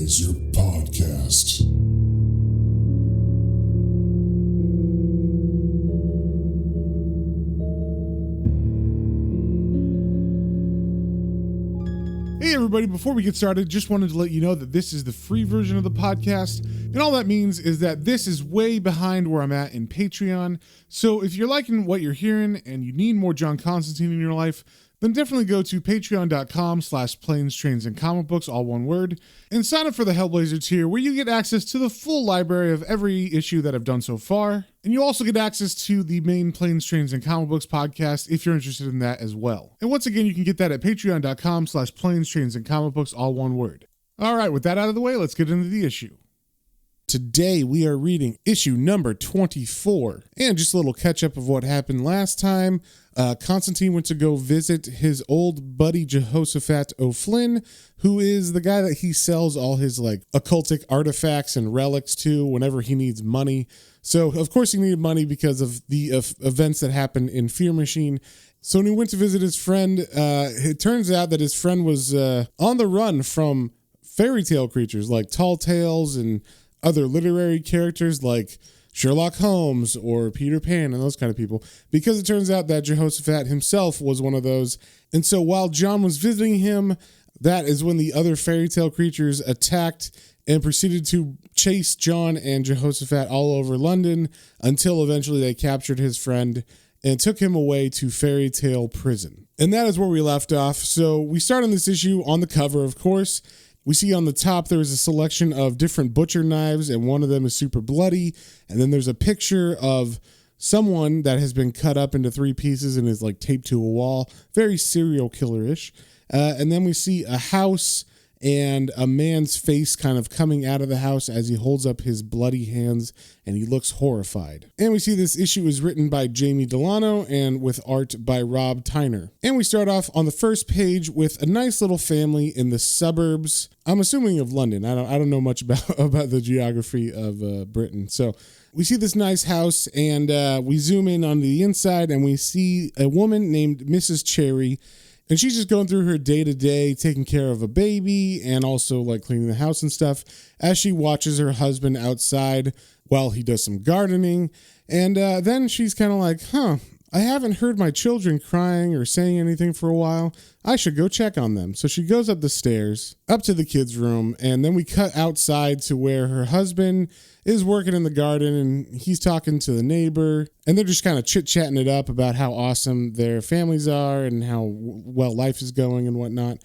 Hellblazer podcast. Hey everybody, before we get started, just wanted to let you know that this is the free version of the podcast, and all that means is that this is way behind where I'm at in Patreon. So if you're liking what you're hearing and you need more John Constantine in your life, then definitely go to patreon.com/planes, trains, and comic books, all one word, and sign up for the Hellblazer tier, where you get access to the full library of every issue that I've done so far. And you also get access to the main Planes, Trains, and Comic Books podcast if you're interested in that as well. And once again, you can get that at patreon.com/planes, trains, and comic books, all one word. All right, with that out of the way, let's get into the issue. Today we are reading issue number 24, and just a little catch up of what happened last time. Constantine went to go visit his old buddy Jehoshaphat O'Flynn, who is the guy that he sells all his like occultic artifacts and relics to whenever he needs money. So of course he needed money because of the events that happened in Fear Machine. So when he went to visit his friend, it turns out that his friend was on the run from fairy tale creatures like Tall Tales and other literary characters like Sherlock Holmes or Peter Pan and those kind of people, because it turns out that Jehoshaphat himself was one of those. And so while John was visiting him, that is when the other fairy tale creatures attacked and proceeded to chase John and Jehoshaphat all over London until eventually they captured his friend and took him away to Fairy Tale Prison. And that is where we left off. So we start on this issue on the cover, of course. We see on the top there is a selection of different butcher knives, and one of them is super bloody. And then there's a picture of someone that has been cut up into three pieces and is like taped to a wall. Very serial killer-ish. And then we see a house and a man's face kind of coming out of the house as he holds up his bloody hands, and he looks horrified. And we see this issue is written by Jamie Delano and with art by Rob Tyner. And we start off on the first page with a nice little family in the suburbs, I'm assuming of London. I don't know much about the geography of Britain. So we see this nice house, and we zoom in on the inside, and we see a woman named Mrs. Cherry. And she's just going through her day-to-day, taking care of a baby and also like cleaning the house and stuff as she watches her husband outside while he does some gardening. And then she's kind of like, I haven't heard my children crying or saying anything for a while. I should go check on them. So she goes up the stairs, up to the kids' room, and then we cut outside to where her husband is working in the garden, and he's talking to the neighbor, and they're just kind of chit-chatting it up about how awesome their families are and how well life is going and whatnot.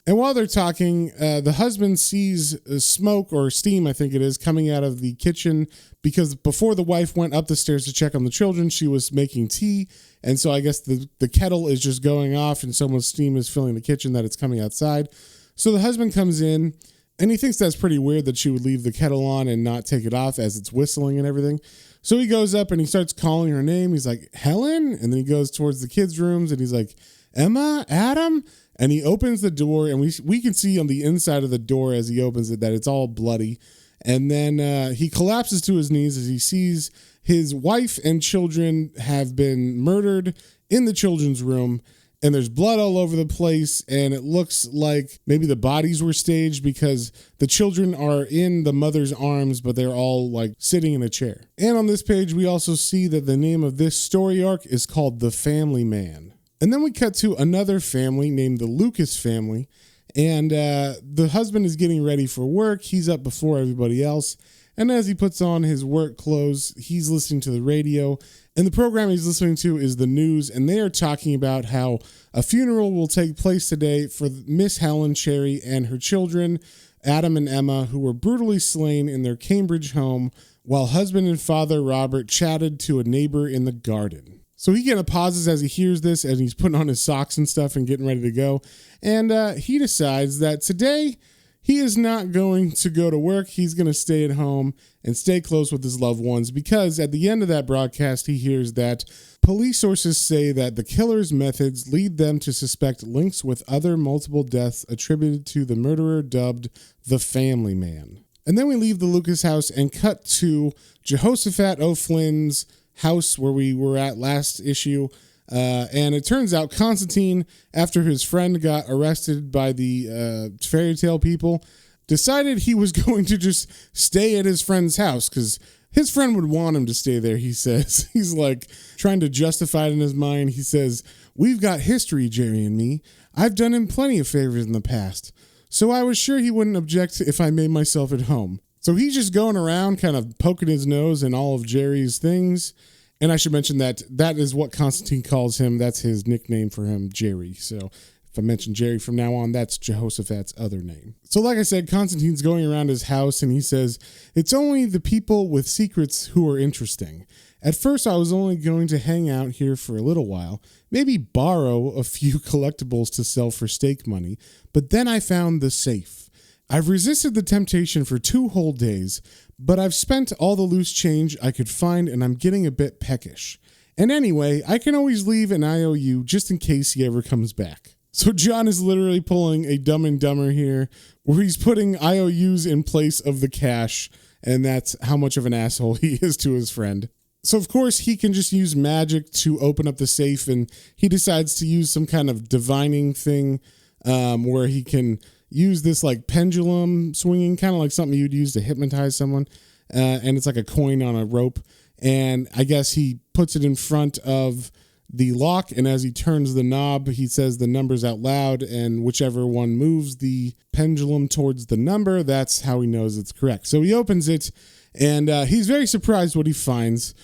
And while they're talking, the husband sees smoke or steam, I think it is, coming out of the kitchen, because before the wife went up the stairs to check on the children, she was making tea. And so I guess the kettle is just going off and someone's steam is filling the kitchen, that it's coming outside. So the husband comes in, and he thinks that's pretty weird that she would leave the kettle on and not take it off as it's whistling and everything. So he goes up and he starts calling her name. He's like, Helen? And then he goes towards the kids' rooms and he's like, Emma? Adam? And he opens the door, and we can see on the inside of the door as he opens it that it's all bloody. And then he collapses to his knees as he sees his wife and children have been murdered in the children's room. And there's blood all over the place, and it looks like maybe the bodies were staged because the children are in the mother's arms, but they're all like sitting in a chair. And on this page, we also see that the name of this story arc is called The Family Man. And then we cut to another family named the Lucas family, and the husband is getting ready for work. He's up before everybody else, and as he puts on his work clothes, he's listening to the radio, and the program he's listening to is the news, and they are talking about how a funeral will take place today for Miss Helen Cherry and her children, Adam and Emma, who were brutally slain in their Cambridge home while husband and father Robert chatted to a neighbor in the garden. So he kind of pauses as he hears this, and he's putting on his socks and stuff and getting ready to go. And he decides that today he is not going to go to work. He's going to stay at home and stay close with his loved ones, because at the end of that broadcast, he hears that police sources say that the killer's methods lead them to suspect links with other multiple deaths attributed to the murderer dubbed the Family Man. And then we leave the Lucas house and cut to Jehoshaphat O'Flynn's house where we were at last issue. And it turns out Constantine, after his friend got arrested by the fairy tale people, decided he was going to just stay at his friend's house because his friend would want him to stay there, he says. He's like trying to justify it in his mind. He says, "We've got history, Jerry and me. I've done him plenty of favors in the past. So I was sure he wouldn't object if I made myself at home." So he's just going around kind of poking his nose in all of Jerry's things. And I should mention that that is what Constantine calls him. That's his nickname for him, Jerry. So if I mention Jerry from now on, that's Jehoshaphat's other name. So like I said, Constantine's going around his house and he says, "It's only the people with secrets who are interesting. At first, I was only going to hang out here for a little while, maybe borrow a few collectibles to sell for stake money, but then I found the safe. I've resisted the temptation for 2 whole days, but I've spent all the loose change I could find and I'm getting a bit peckish. And anyway, I can always leave an IOU just in case he ever comes back." So John is literally pulling a Dumb and Dumber here, where he's putting IOUs in place of the cash, and that's how much of an asshole he is to his friend. So of course he can just use magic to open up the safe, and he decides to use some kind of divining thing where he can use this like pendulum swinging, kind of like something you'd use to hypnotize someone, and it's like a coin on a rope, and I guess he puts it in front of the lock, and as he turns the knob, he says the numbers out loud, and whichever one moves the pendulum towards the number, that's how he knows it's correct. So he opens it, and he's very surprised what he finds.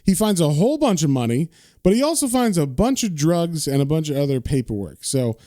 He finds a whole bunch of money, but he also finds a bunch of drugs and a bunch of other paperwork. So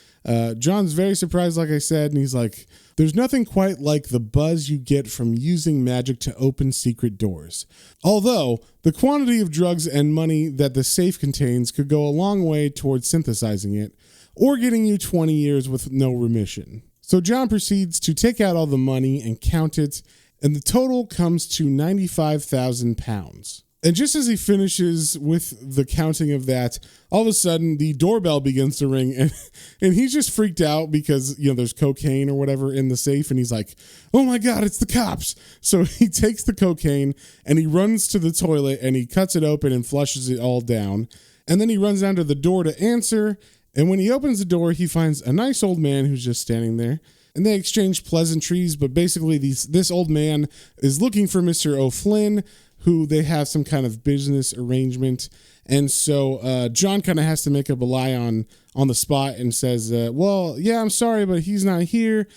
John's very surprised, like I said, and he's like, "There's nothing quite like the buzz you get from using magic to open secret doors. Although, the quantity of drugs and money that the safe contains could go a long way towards synthesizing it, or getting you 20 years with no remission." So John proceeds to take out all the money and count it, and the total comes to 95,000 pounds. And just as he finishes with the counting of that, all of a sudden the doorbell begins to ring, and he's just freaked out because, there's cocaine or whatever in the safe, and he's like, "Oh my God, it's the cops." So he takes the cocaine and he runs to the toilet and he cuts it open and flushes it all down. And then he runs down to the door to answer. And when he opens the door, he finds a nice old man who's just standing there. And they exchange pleasantries, but basically this old man is looking for Mr. O'Flynn, who they have some kind of business arrangement. And so John kind of has to make up a lie on the spot and says, "Well, yeah, I'm sorry, but he's not here.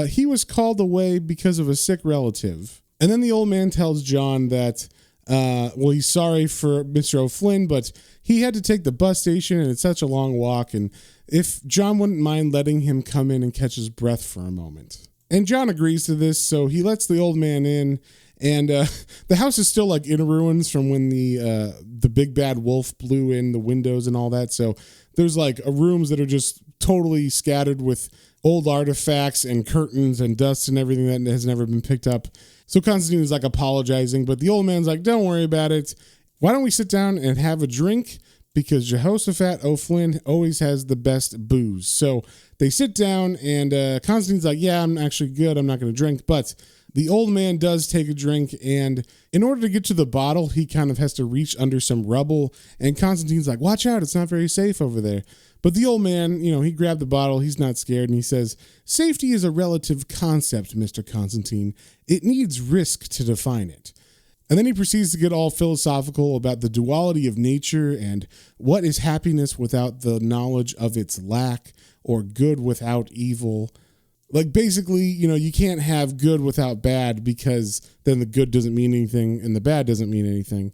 He was called away because of a sick relative." And then the old man tells John that, he's sorry for Mr. O'Flynn, but he had to take the bus station and it's such a long walk, and if John wouldn't mind letting him come in and catch his breath for a moment. And John agrees to this, so he lets the old man in. And the house is still like in ruins from when the big bad wolf blew in the windows and all that. So there's like rooms that are just totally scattered with old artifacts and curtains and dust and everything that has never been picked up. So Constantine is like apologizing, but the old man's like, "Don't worry about it. Why don't we sit down and have a drink? Because Jehoshaphat O'Flynn always has the best booze." So they sit down, and Constantine's like, "Yeah, I'm actually good. I'm not going to drink." But the old man does take a drink, and in order to get to the bottle, he kind of has to reach under some rubble, and Constantine's like, "Watch out, it's not very safe over there." But the old man, he grabbed the bottle, he's not scared, and he says, "Safety is a relative concept, Mr. Constantine. It needs risk to define it." And then he proceeds to get all philosophical about the duality of nature and what is happiness without the knowledge of its lack, or good without evil. Like basically, you can't have good without bad, because then the good doesn't mean anything and the bad doesn't mean anything.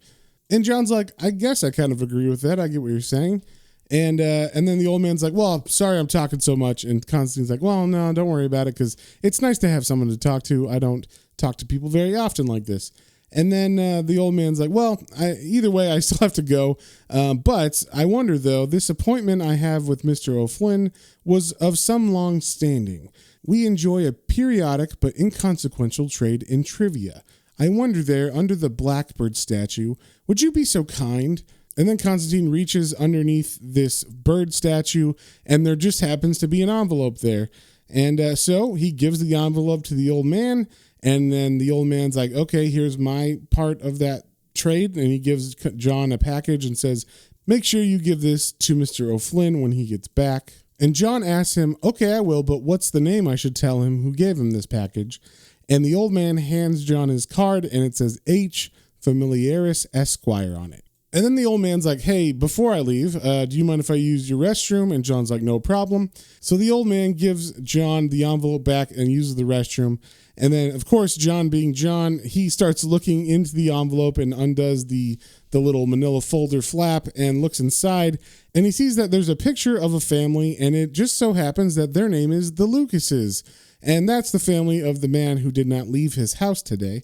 And John's like, "I guess I kind of agree with that. I get what you're saying." And then the old man's like, "Well, sorry I'm talking so much." And Constantine's like, "Well, no, don't worry about it, because it's nice to have someone to talk to. I don't talk to people very often like this." And then the old man's like, "Well, either way, I still have to go. But I wonder, though, this appointment I have with Mr. O'Flynn was of some long standing. We enjoy a periodic but inconsequential trade in trivia. I wonder there, under the blackbird statue, would you be so kind?" And then Constantine reaches underneath this bird statue, and there just happens to be an envelope there. And so he gives the envelope to the old man, and then the old man's like, "Okay, here's my part of that trade." And he gives John a package and says, "Make sure you give this to Mr. O'Flynn when he gets back." And John asks him, okay, I will, but what's the name I should tell him who gave him this package? And the old man hands John his card, and it says H. Familiaris Esquire on it. And then the old man's like, hey, before I leave, do you mind if I use your restroom? And John's like, no problem. So the old man gives John the envelope back and uses the restroom. And then, of course, John being John, he starts looking into the envelope and undoes the little manila folder flap and looks inside. And he sees that there's a picture of a family, and it just so happens that their name is the Lucases. And that's the family of the man who did not leave his house today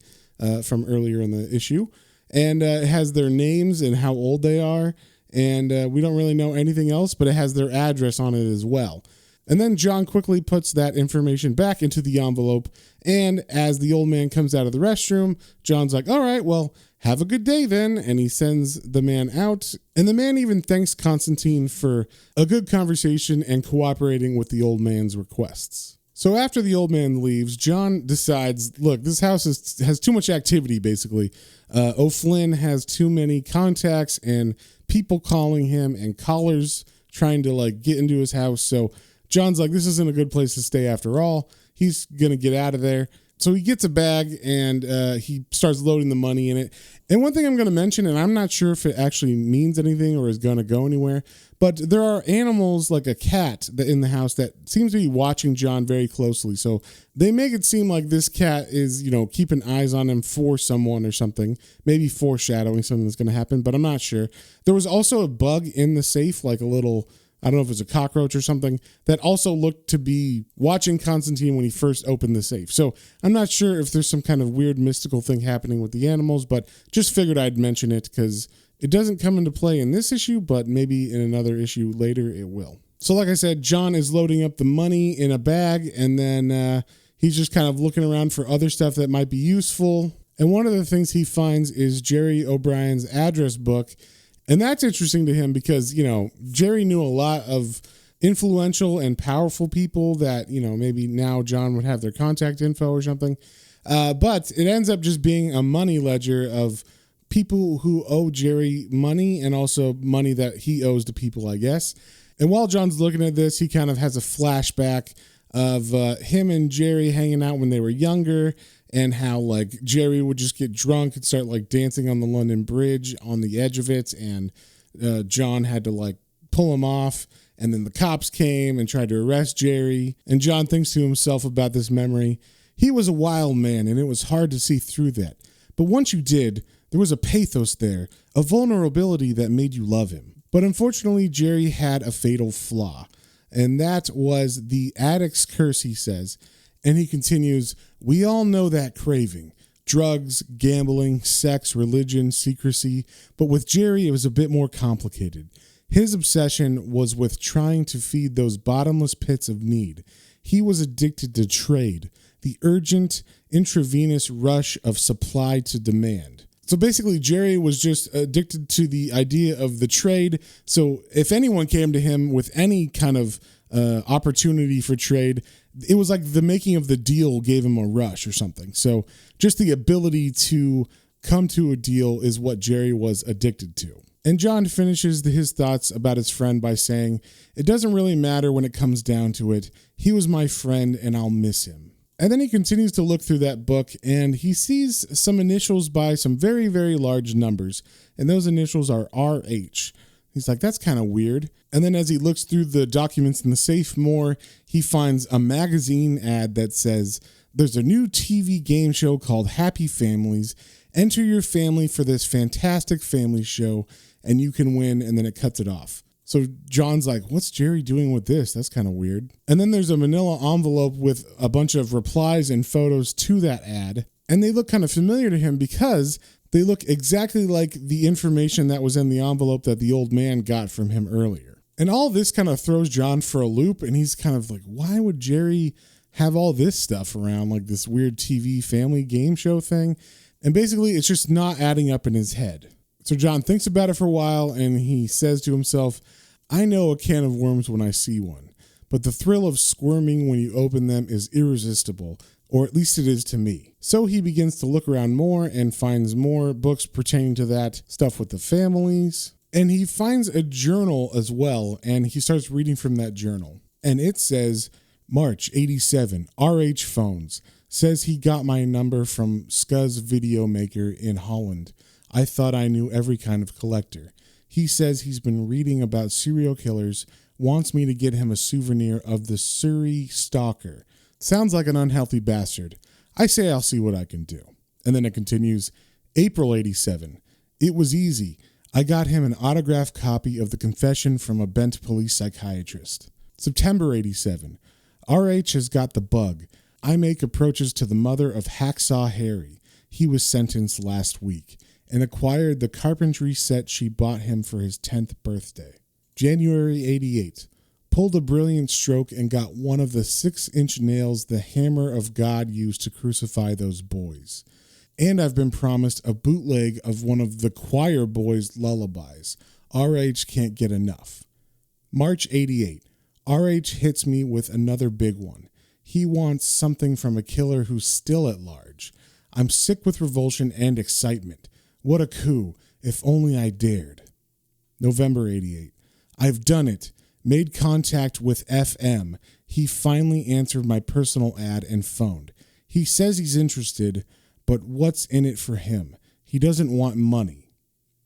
from earlier in the issue. And it has their names and how old they are. And we don't really know anything else, but it has their address on it as well. And then John quickly puts that information back into the envelope. And as the old man comes out of the restroom, John's like, all right, well, have a good day then. And he sends the man out. And the man even thanks Constantine for a good conversation and cooperating with the old man's requests. So after the old man leaves, John decides, look, this house has too much activity, basically. O'Flynn has too many contacts and people calling him and callers trying to get into his house. So John's like, this isn't a good place to stay after all. He's going to get out of there. So he gets a bag and he starts loading the money in it. And one thing I'm going to mention, and I'm not sure if it actually means anything or is going to go anywhere, but there are animals like a cat in the house that seems to be watching John very closely. So they make it seem like this cat is, keeping eyes on him for someone or something, maybe foreshadowing something that's going to happen, but I'm not sure. There was also a bug in the safe, like a little, I don't know if it's a cockroach or something, that also looked to be watching Constantine when he first opened the safe. So I'm not sure if there's some kind of weird mystical thing happening with the animals, but just figured I'd mention it because it doesn't come into play in this issue, but maybe in another issue later it will. So like I said, John is loading up the money in a bag, and then he's just kind of looking around for other stuff that might be useful. And one of the things he finds is Jerry O'Brien's address book. And that's interesting to him because, Jerry knew a lot of influential and powerful people that, maybe now John would have their contact info or something. But it ends up just being a money ledger of people who owe Jerry money and also money that he owes to people, I guess. And while John's looking at this, he kind of has a flashback of him and Jerry hanging out when they were younger, and how Jerry would just get drunk and start dancing on the London Bridge on the edge of it, and John had to pull him off, and then the cops came and tried to arrest Jerry, and John thinks to himself about this memory. He was a wild man, and it was hard to see through that. But once you did, there was a pathos there, a vulnerability that made you love him. But unfortunately, Jerry had a fatal flaw, and that was the addict's curse, he says. And he continues, we all know that craving. Drugs, gambling, sex, religion, secrecy. But with Jerry, it was a bit more complicated. His obsession was with trying to feed those bottomless pits of need. He was addicted to trade, the urgent, intravenous rush of supply to demand. So basically, Jerry was just addicted to the idea of the trade. So if anyone came to him with any kind of opportunity for trade, it was like the making of the deal gave him a rush or something. So just the ability to come to a deal is what Jerry was addicted to. And John finishes his thoughts about his friend by saying, it doesn't really matter when it comes down to it. He was my friend and I'll miss him. And then he continues to look through that book and he sees some initials by some very, very large numbers. And those initials are RH. He's like, that's kind of weird. And then as he looks through the documents in the safe more, he finds a magazine ad that says, there's a new TV game show called Happy Families. Enter your family for this fantastic family show and you can win. And then it cuts it off. So John's like, what's Jerry doing with this? That's kind of weird. And then there's a manila envelope with a bunch of replies and photos to that ad. And they look kind of familiar to him because they look exactly like the information that was in the envelope that the old man got from him earlier. And all this kind of throws John for a loop. And he's kind of like, why would Jerry have all this stuff around, like this weird TV family game show thing? And basically, it's just not adding up in his head. So John thinks about it for a while and he says to himself, I know a can of worms when I see one, but the thrill of squirming when you open them is irresistible, or at least it is to me. So he begins to look around more and finds more books pertaining to that stuff with the families. And he finds a journal as well, and he starts reading from that journal. And it says, March 87, RH Phones. Says he got my number from Scuzz Video Maker in Holland. I thought I knew every kind of collector. He says he's been reading about serial killers, wants me to get him a souvenir of the Surrey Stalker. Sounds like an unhealthy bastard. I say I'll see what I can do. And then it continues, April 87. It was easy. I got him an autographed copy of The Confession from a bent police psychiatrist. September 87. RH has got the bug. I make approaches to the mother of Hacksaw Harry. He was sentenced last week and acquired the carpentry set she bought him for his 10th birthday. January 88. Pulled a brilliant stroke and got one of the 6-inch nails the hammer of God used to crucify those boys. And I've been promised a bootleg of one of the choir boys' lullabies. RH can't get enough. March 88. RH hits me with another big one. He wants something from a killer who's still at large. I'm sick with revulsion and excitement. What a coup. If only I dared. November 88. I've done it. Made contact with FM. He finally answered my personal ad and phoned. He says he's interested, but what's in it for him? He doesn't want money.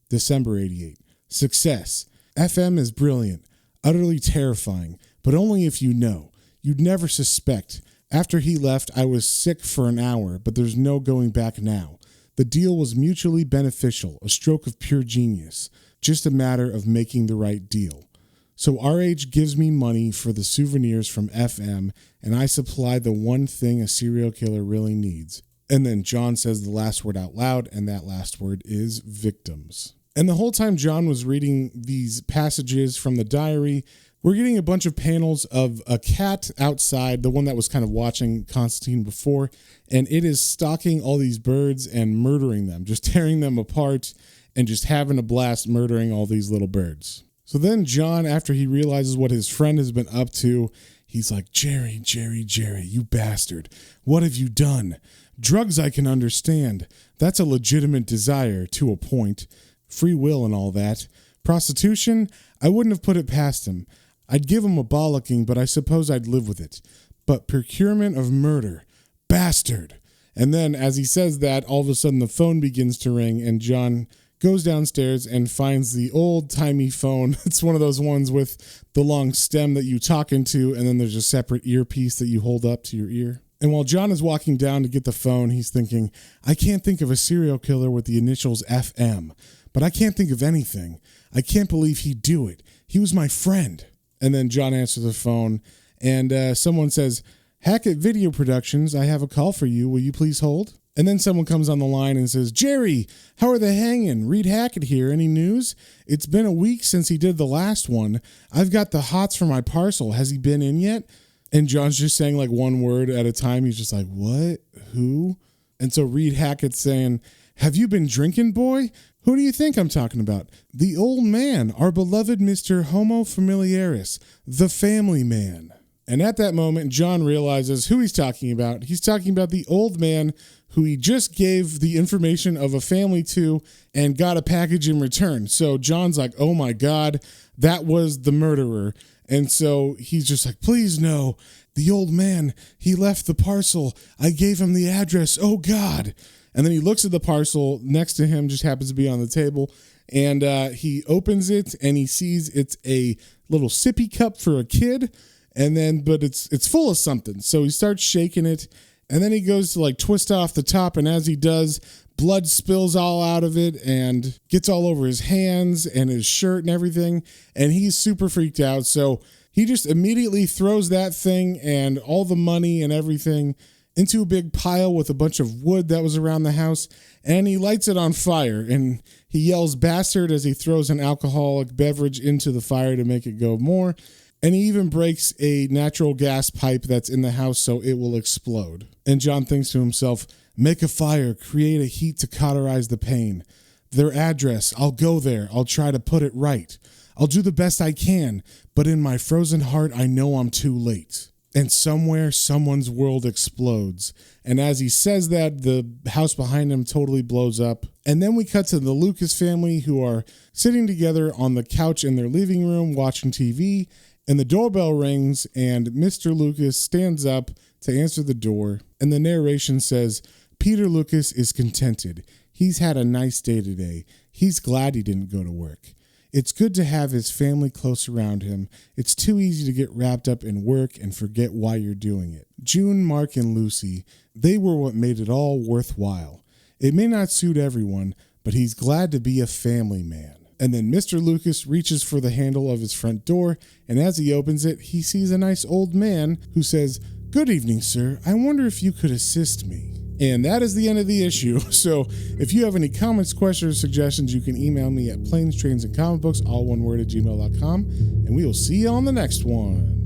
December 88. Success. FM is brilliant, utterly terrifying, but only if you know. You'd never suspect. After he left, I was sick for an hour, but there's no going back now. The deal was mutually beneficial, a stroke of pure genius. Just a matter of making the right deal. So RH gives me money for the souvenirs from FM, and I supply the one thing a serial killer really needs. And then John says the last word out loud, and that last word is victims. And the whole time John was reading these passages from the diary, we're getting a bunch of panels of a cat outside, the one that was kind of watching Constantine before, and it is stalking all these birds and murdering them, just tearing them apart and just having a blast murdering all these little birds. So then John, after he realizes what his friend has been up to, he's like, Jerry, you bastard. What have you done? Drugs I can understand. That's a legitimate desire to a point. Free will and all that. Prostitution? I wouldn't have put it past him. I'd give him a bollocking, but I suppose I'd live with it. But procurement of murder. Bastard. And then as he says that, all of a sudden the phone begins to ring, and John goes downstairs and finds the old-timey phone. It's one of those ones with the long stem that you talk into, and then there's a separate earpiece that you hold up to your ear. And while John is walking down to get the phone, he's thinking, I can't think of a serial killer with the initials FM, but I can't think of anything. I can't believe he'd do it. He was my friend. And then John answers the phone, and someone says, Hackett Video Productions, I have a call for you. Will you please hold? And then someone comes on the line and says, Jerry, how are they hanging? Reed Hackett here. Any news? It's been a week since he did the last one. I've got the hots for my parcel. Has he been in yet? And John's just saying like one word at a time. He's just like, what? Who? And so Reed Hackett's saying, have you been drinking, boy? Who do you think I'm talking about? The old man, our beloved Mr. Homo Familiaris, the family man. And at that moment, John realizes who he's talking about. He's talking about the old man who he just gave the information of a family to and got a package in return. So John's like, oh my God, that was the murderer. And so he's just like, please no, the old man, he left the parcel. I gave him the address. Oh God. And then he looks at the parcel next to him, just happens to be on the table. And he opens it and he sees it's a little sippy cup for a kid. And then, but it's full of something. So he starts shaking it, and then he goes to like twist off the top. And as he does, blood spills all out of it and gets all over his hands and his shirt and everything. And he's super freaked out. So he just immediately throws that thing and all the money and everything into a big pile with a bunch of wood that was around the house. And he lights it on fire. And he yells bastard as he throws an alcoholic beverage into the fire to make it go more. And he even breaks a natural gas pipe that's in the house so it will explode. And John thinks to himself, make a fire, create a heat to cauterize the pain. Their address, I'll go there, I'll try to put it right. I'll do the best I can, but in my frozen heart, I know I'm too late. And somewhere, someone's world explodes. And as he says that, the house behind him totally blows up. And then we cut to the Lucas family, who are sitting together on the couch in their living room watching TV. And the doorbell rings, and Mr. Lucas stands up to answer the door. And the narration says, Peter Lucas is contented. He's had a nice day today. He's glad he didn't go to work. It's good to have his family close around him. It's too easy to get wrapped up in work and forget why you're doing it. June, Mark, and Lucy, they were what made it all worthwhile. It may not suit everyone, but he's glad to be a family man. And then Mr. Lucas reaches for the handle of his front door, and as he opens it, he sees a nice old man who says, "Good evening, sir. I wonder if you could assist me." And that is the end of the issue. So if you have any comments, questions, or suggestions, you can email me at planes, trains, and comic books, all one word, at gmail.com. And we will see you on the next one.